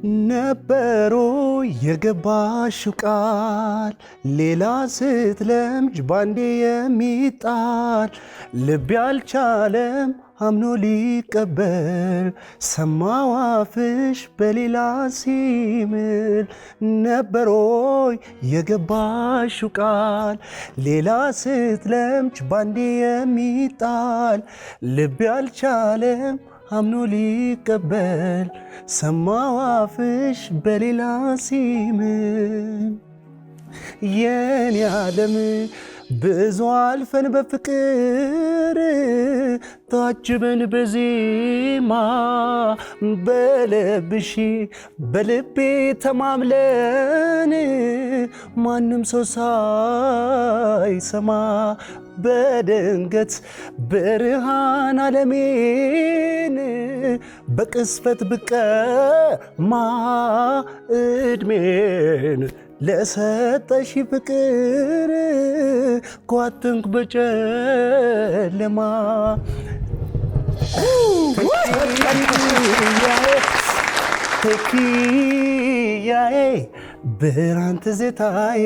ነበሮ የገባሽው ቃል ሌላ ስትለምጅ ባንዴ የሚጣል ልብ ያልቻለም አምኖ ሊቀበል ሰማው አፍሽ በሌላ ሲምል ነበሮይ የገባሽው ቃል ሌላ ስትለምጅ ባንዴ የሚጣል ልብ ያልቻለም አምኖ ሊቀበል ሰማው አፍሽ በሌላ ሲምል የኔ ዓለም ብዙ አልፈን በፍቅር ታጅበን በዜማ በልብሽ በልቤ ተማምለን ማንም ሰው ሳይሰማ በድንገት ብርሃን ዓለሜን በቅስፈት ብቀማ ዕድሜን ለሰጠሽ ፍቅር ኳትንክ በጨለማ ተኪያዬ ብርሃን ትዝታዬ